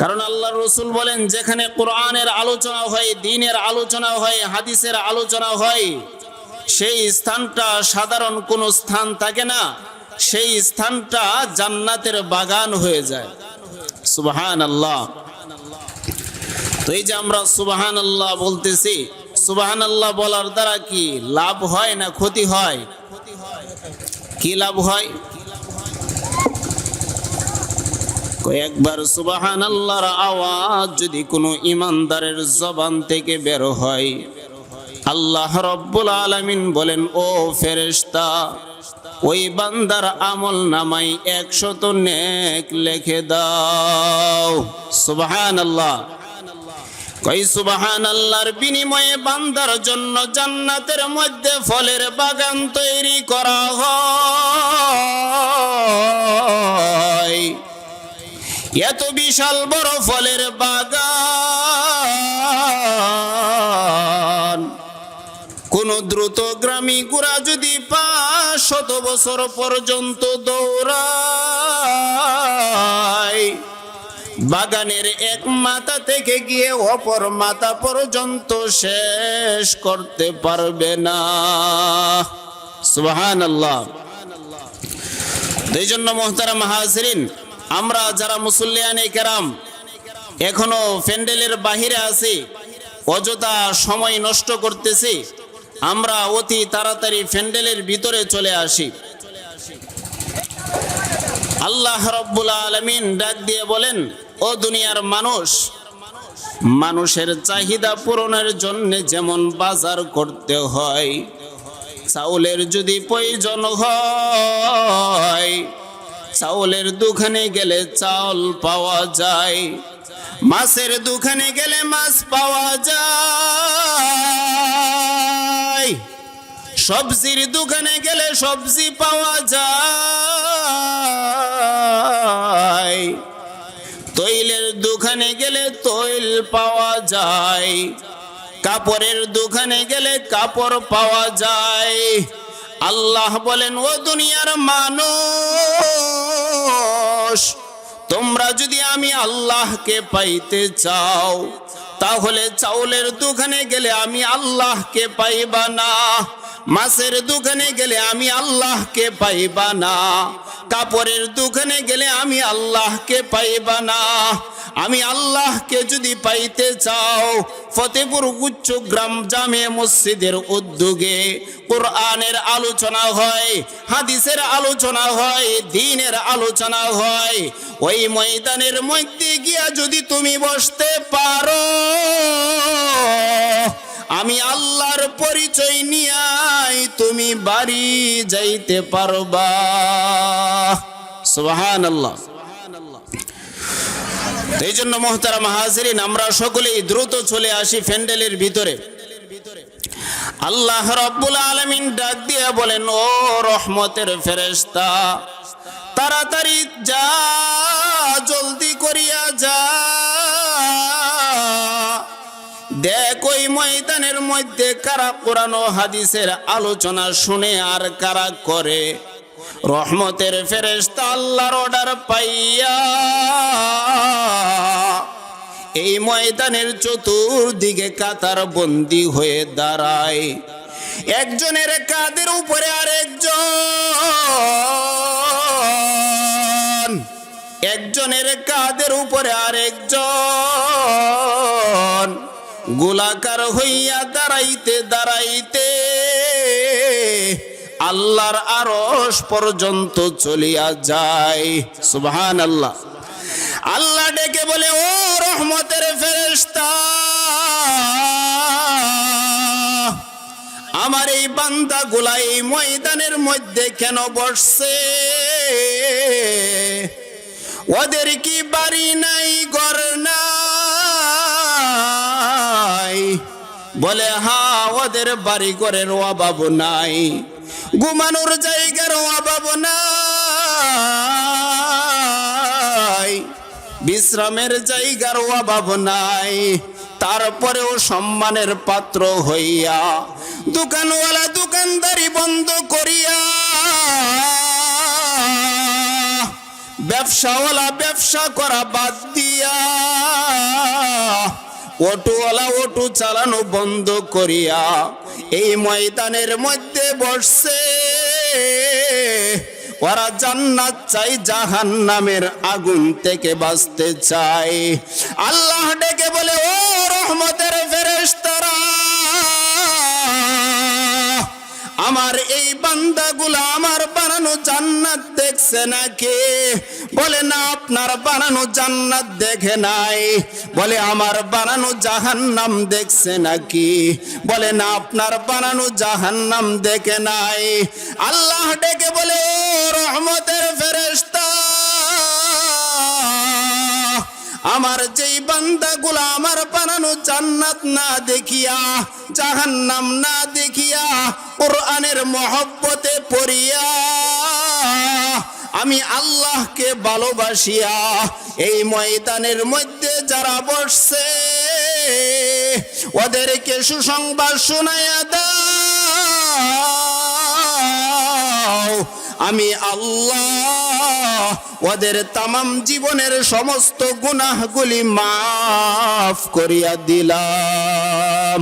কারণ আল্লাহর রাসূল বলেন, যেখানে কোরআনের আলোচনা হয়, দ্বীনের আলোচনা হয়, হাদিসের আলোচনা হয়, সেই স্থানটা সাধারণ কোনো স্থান থাকে না, সেই স্থানটা জান্নাতের বাগান হয়ে যায়। সুবহানাল্লাহ। তো এই যে আমরা সুবহানাল্লাহ বলতেছি, সুবহানাল্লাহ বলার দ্বারা কি লাভ হয় না ক্ষতি হয়? কি লাভ হয়? কয়েকবার সুবহানাল্লাহর আওয়াজ যদি কোনো ঈমানদারের জবান থেকে বের হয়, আল্লাহ রাব্বুল আলামিন বলেন, ও ফেরেশতা, ওই বান্দার আমল নামাই 100 নেক লিখে দাও। সুবহানাল্লাহ। কই সুবহানাল্লাহর বিনিময়ে বান্দার জন্য জান্নাতের মধ্যে ফলের বাগান তৈরি করা হয়। এত বিশাল বড় ফলের বাগান, কোন দ্রুতগামী ঘোড়া যদি 500 বছর পর্যন্ত দৌড়ায়, বাগানের এক মাথা থেকে গিয়ে অপর মাথা পর্যন্ত শেষ করতে পারবে না। সুবহানাল্লাহ। এই জন্য মুহতারাম হাজিরিন, আমরা যারা মুসল্লিয়ানে কেরাম এখনো প্যান্ডেলের বাহিরে আছি, অযথা সময় নষ্ট করতেছি, আমরা অতি তাড়াতাড়ি প্যান্ডেলের ভিতরে চলে আসি। আল্লাহ রাব্বুল আলামিন ডাক দিয়ে বলেন, ও দুনিয়ার মানুষ, মানুষের চাহিদা পূরণের জন্য যেমন বাজার করতে হয়, চাউলের যদি প্রয়োজন হয়, চাউলের দোকানে গেলে চাউল পাওয়া যায়, মাছের দোকানে গেলে মাছ পাওয়া যায়, সবজির দোকানে গেলে সবজি পাওয়া যায়, তৈলের দোকানে গেলে তৈল পাওয়া যায়, কাপড়ের দোকানে গেলে কাপড় পাওয়া যায়। আল্লাহ বলেন, ও দুনিয়ার মানুষ, তোমরা যদি আমি আল্লাহকে পাইতে চাও, তাহলে চাউলের দোকানে গেলে আমি আল্লাহকে পাইবা না, মাছের দোকানে গেলে আমি আল্লাহকে পাইবা না, কাপড়ের দোকানে গেলে আমি আল্লাহকে পাইবা না। আমি আল্লাহকে যদি পাইতে চাও, ফতেপুর উচ্চ গ্রাম জামে মসজিদের উদ্যোগে কোরআনের আলোচনা হয়, হাদিসের আলোচনা হয়, দ্বীনের আলোচনা হয়। ওই ময়দানের মধ্যে গিয়া যদি তুমি বসতে পারো, আমি আল্লাহর পরিচয় নিয়াই তুমি বাড়ি যাইতে পারবা। সুবহানাল্লাহ। এই জন্য মুহতারাম হাজিরিন, আমরা সকলেই দ্রুত চলে আসি প্যান্ডেলের ভিতরে। আল্লাহ রাব্বুল আলামিন ডাক দিয়ে বলেন, ও রহমতের ফেরেশতা, তাড়াতাড়ি যা, জলদি করিয়া যা, দেখ ওই ময়দানের মধ্যে কারা কোরআন ও হাদিসের আলোচনা শুনে আর কারা করে। রহমতের ফেরেশতা আল্লাহর অর্ডার পাইয়া এই ময়দানের চতুর্দিকে কাতার বন্দী হয়ে দাঁড়ায়। একজনের কাঁধের উপরে আরেকজন, একজনের কাঁধের উপরে আরেকজন, গোলাকার হইয়া দাঁড়াইতে দাঁড়াইতে আল্লাহর আরশ পর্যন্ত চলিয়া যায়। সুবহানাল্লাহ। আল্লাহ ডেকে বলে, ও রহমতের ফেরেশতা, আমার এই বান্দা গুলা এই ময়দানের মধ্যে কেন বসছে? ওদের কি বাড়ি নাই, ঘর নাই? বলে, হ্যাঁ, ওদের বাড়ি ঘরের অভাব নাই, ঘুমানোর জায়গার অভাব নাই, বিশ্রামের জায়গার অভাব নাই। তারপরেও সম্মানের পাত্র হইয়া দোকানওয়ালা দোকানদারি বন্ধ করিয়া, ব্যবসাওয়ালা ব্যবসা করা বাদ দিয়া অটোওয়ালা অটো চালানো বন্ধ করিয়া এই ময়দানের মধ্যে বসছে। ওরা জান্নাত চাই, জাহান্নামের আগুন থেকে বাঁচতে চায়। আল্লাহ ডেকে বলে, ও রহমতের ফেরেশতারা, আমার এই বান্দাগুলো আমার বানানো জান্নাত দেখছে নাকি? বলে না, আপনার বানানো জান্নাত দেখে নাই। বলে আমার বানানো জাহান্নাম দেখছে নাকি? বলে না, আপনার বানানো জাহান্নাম দেখে নাই। আল্লাহ ডেকে বলে, ও রহমতের ফেরেশতা, আমার যেই বান্দাগুলো আমার বানানো জান্নাত না দেখিয়া, জাহান্নাম না দেখিয়া, কোরআনের মহব্বতে পড়িয়া আমি আল্লাহকে ভালোবাসিয়া এই ময়দানের মধ্যে যারা বসছে, ওদেরকে সুসংবাদ শোনায়া দাও, আমি আল্লাহ ওদের তামাম জীবনের সমস্ত গুনাহগুলি মাফ করিয়া দিলাম।